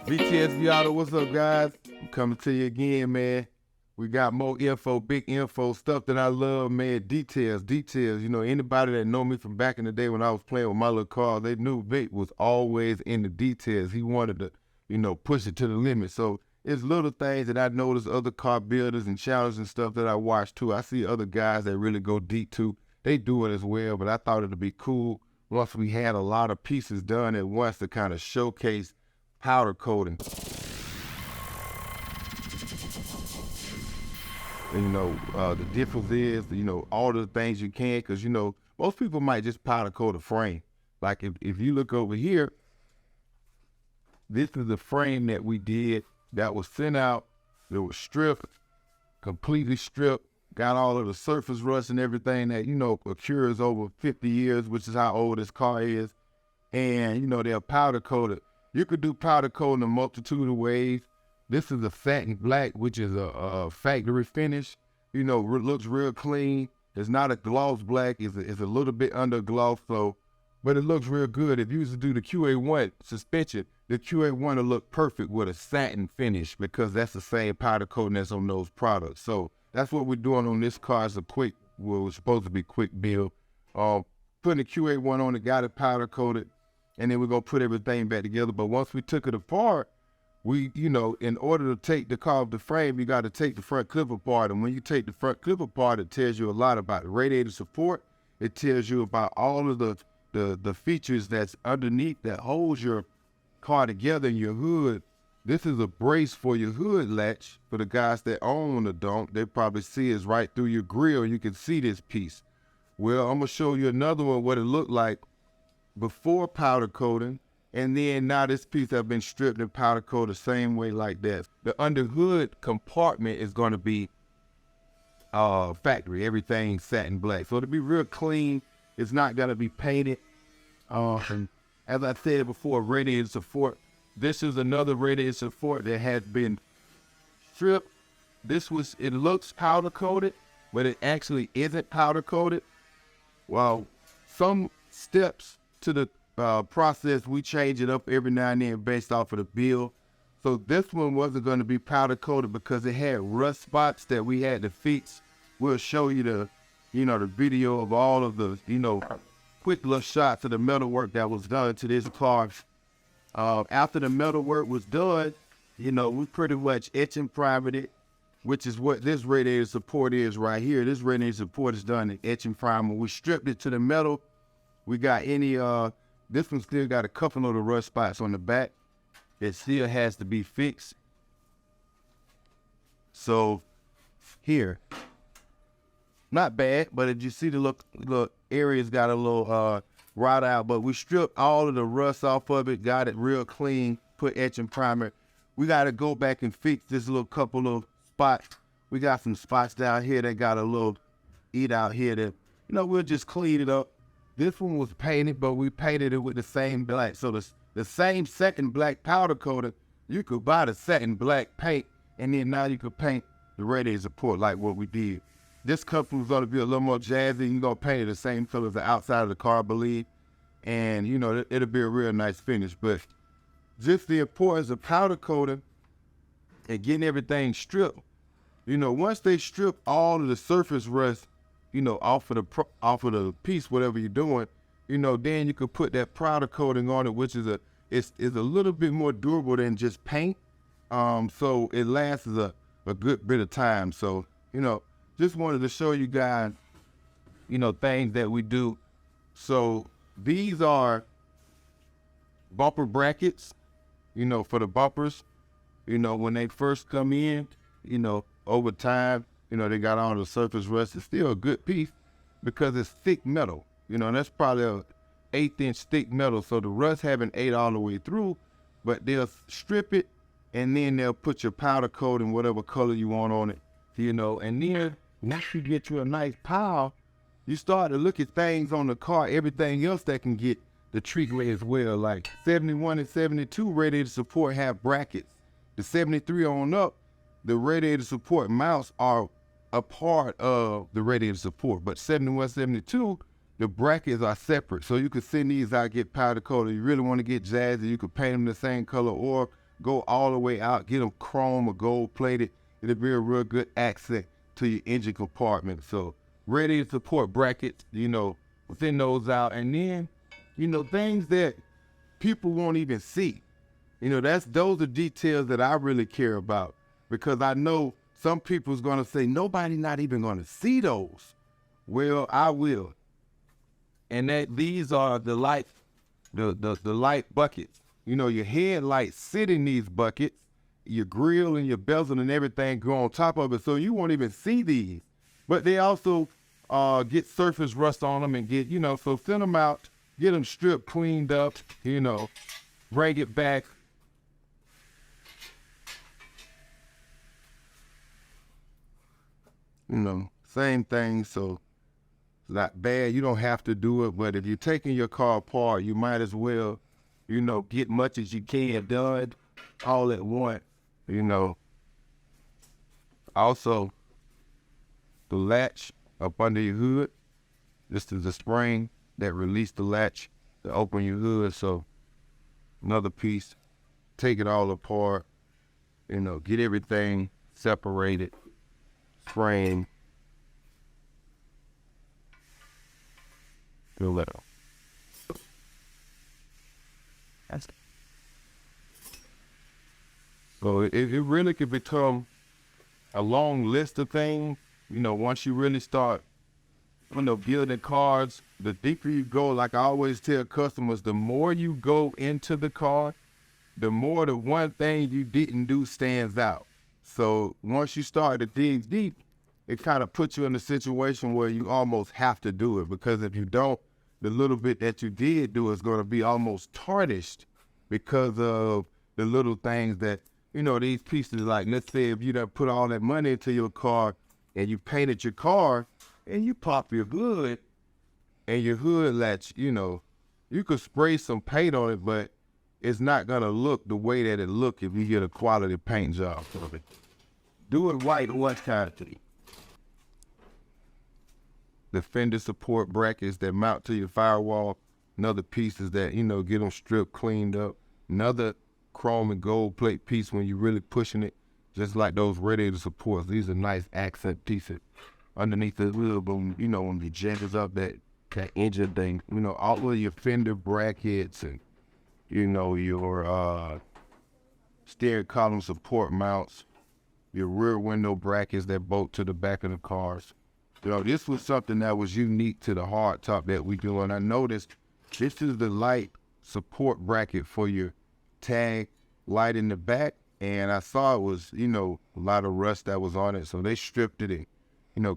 VTSV Auto, what's up, guys? I'm coming to you again, man. We got more info, big info, stuff that I love, man. Details. You know, anybody that know me from back in the day when I was playing with my little car, they knew Vic was always in the details. He wanted to, you know, push it to the limit. So it's little things that I notice other car builders and channels and stuff that I watch too. I see other guys that really go deep too. They do it as well, but I thought it'd be cool once we had a lot of pieces done at once to kind of showcase powder coating. And, you know, the difference is, you know, all the things you can, because, you know, most people might just powder coat a frame. Like if you look over here, this is the frame that we did that was sent out. It was stripped, completely stripped, got all of the surface rust and everything that, you know, occurs over 50 years, which is how old this car is. And, you know, they're powder coated. You could do powder coating a multitude of ways. This is a satin black, which is a factory finish. You know, looks real clean. It's not a gloss black. It's a little bit under gloss, so, but it looks real good. If you used to do the QA1 suspension, the QA1 will look perfect with a satin finish because that's the same powder coating that's on those products. So that's what we're doing on this car. It's a quick, well, it's supposed to be quick build. Putting the QA1 on it, got it powder coated, and then we're gonna put everything back together. But once we took it apart, we, you know, in order to take the car off the frame, you got to take the front clip apart. And when you take the front clip apart, it tells you a lot about the radiator support. It tells you about all of the features that's underneath that holds your car together in your hood. This is a brace for your hood latch. For the guys that own or don't, they probably see it's right through your grill. You can see this piece. Well, I'm gonna show you another one, what it looked like before powder coating, and then now this piece has been stripped and powder coated the same way like that. The under hood compartment is going to be factory, everything satin black. So to be real clean, it's not going to be painted. And as I said before, radiator support. This is another radiator support that has been stripped. It looks powder coated, but it actually isn't powder coated. Well, some steps to the process, we change it up every now and then based off of the build. So this one wasn't going to be powder coated because it had rust spots that we had to fix. We'll show you the video of all of the, quick little shots of the metal work that was done to this car. After the metal work was done, we pretty much etch and primed it, which is what this radiator support is right here. This radiator support is done in etch and primer. We stripped it to the metal. We got this one still got a couple of the rust spots on the back. It still has to be fixed. So here, not bad, but as you see the little areas got a little rot out, but we stripped all of the rust off of it, got it real clean, put etch and primer. We got to go back and fix this little couple of spots. We got some spots down here that got a little eat out here that, we'll just clean it up. This one was painted, but we painted it with the same black. So the same satin black powder coating, you could buy the satin black paint, and then now you could paint the radiator support like what we did. This couple is going to be a little more jazzy. You're going to paint it the same color as the outside of the car, I believe. And, it'll be a real nice finish. But just the importance of powder coating and getting everything stripped. Once they strip all of the surface rust, off of the piece, whatever you're doing, then you could put that powder coating on it, which is it's a little bit more durable than just paint. So it lasts a good bit of time. So, just wanted to show you guys, things that we do. So these are bumper brackets, for the bumpers, when they first come in, over time, they got all the surface rust. It's still a good piece because it's thick metal. That's probably a 1/8 inch thick metal. So the rust haven't ate all the way through, but they'll strip it and then they'll put your powder coat in whatever color you want on it, and then once you get you a nice pile, you start to look at things on the car, everything else that can get the treatment as well. Like 71 and 72 radiator support have brackets. The 73 on up, the radiator support mounts are a part of the radiator support, but 71, 72, the brackets are separate. So you could send these out, get powder coated. You really want to get jazzy, you could paint them the same color, or go all the way out, get them chrome or gold plated. It'll be a real good accent to your engine compartment. So radiator support brackets, within those out. And then, things that people won't even see. Those are details that I really care about, because I know some people's gonna say, nobody not even gonna see those. Well, I will. And these are the light buckets. Your headlights sit in these buckets, your grill and your bezel and everything go on top of it, so you won't even see these. But they also get surface rust on them and get, so send them out, get them stripped, cleaned up, bring it back. Same thing, so it's not bad. You don't have to do it, but if you're taking your car apart, you might as well, get much as you can done all at once, Also, the latch up under your hood, this is the spring that released the latch to open your hood. So another piece, take it all apart, get everything separated, frame, fill it up. So it really could become a long list of things. Once you really start, building cars, the deeper you go, like I always tell customers, the more you go into the car, the more the one thing you didn't do stands out. So once you start to dig deep, it kind of puts you in a situation where you almost have to do it, because if you don't, the little bit that you did do is going to be almost tarnished because of the little things that, these pieces, like let's say if you done put all that money into your car and you painted your car and you pop your hood and your hood latch, you could spray some paint on it, but it's not going to look the way that it look if you get a quality paint job from it. Do it right one time. The fender support brackets that mount to your firewall, another pieces that, get them stripped, cleaned up. Another chrome and gold plate piece when you're really pushing it, just like those radiator supports. These are nice accent pieces underneath the wheel, but when you jams up that engine thing, all of your fender brackets and, your steering column support mounts, your rear window brackets that bolt to the back of the cars. This was something that was unique to the hardtop that we do, and I noticed this is the light support bracket for your tag light in the back, and I saw it was, a lot of rust that was on it, so they stripped it and,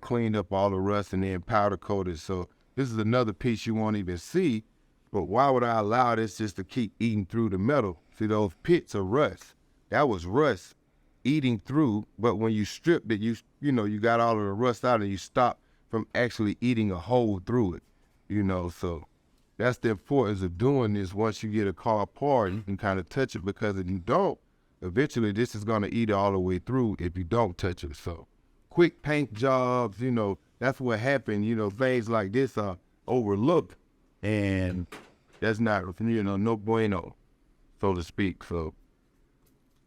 cleaned up all the rust and then powder coated. So this is another piece you won't even see, but why would I allow this just to keep eating through the metal? See, those pits of rust, that was rust eating through, but when you stripped it, you got all of the rust out and you stopped from actually eating a hole through it, so that's the importance of doing this. Once you get a car apart, you can kind of touch it, because if you don't, eventually this is going to eat it all the way through if you don't touch it. So quick paint jobs, that's what happened. Things like this are overlooked, and that's not, no bueno, so to speak. So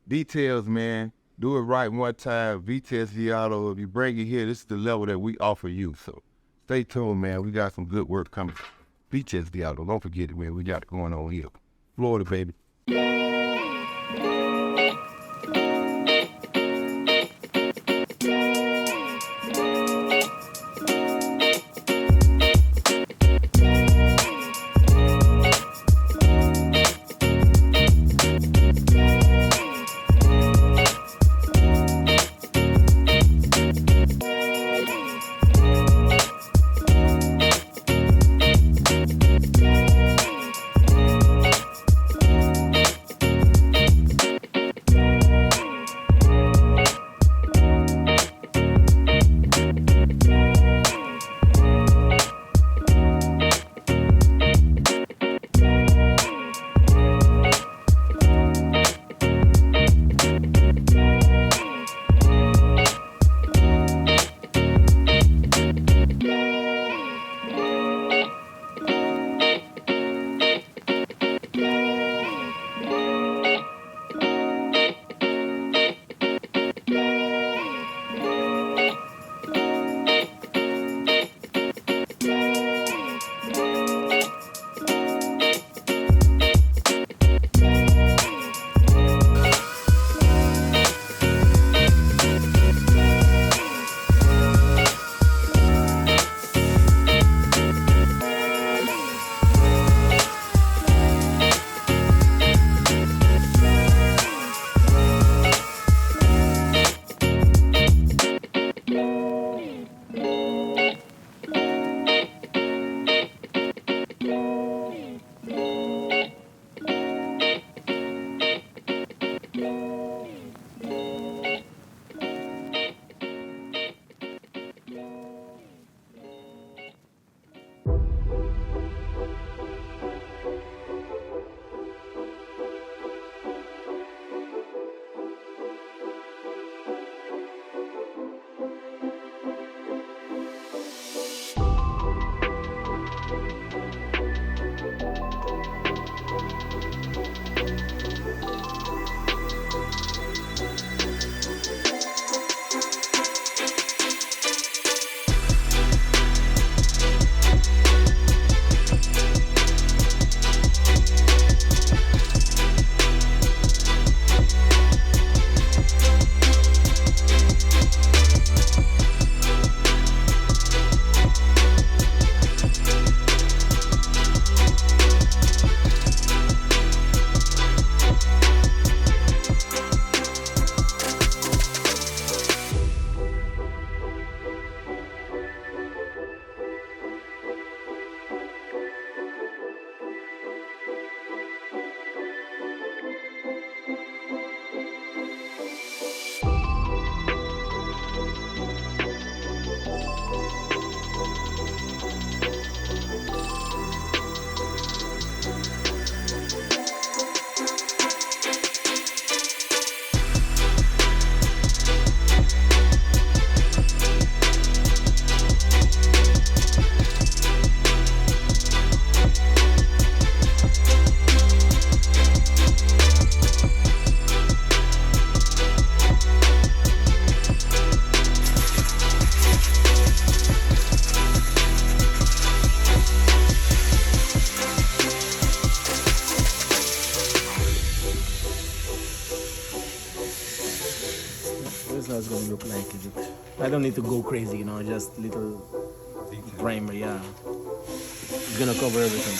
details, man, do it right one time. VTSV Auto, if you bring it here, this is the level that we offer you. So stay tuned, man. We got some good work coming. VTSV Auto, don't forget it, man. We got it going on here. Florida, baby. how it's gonna look like. I don't need to go crazy, you know, just little primer, yeah. It's gonna cover everything.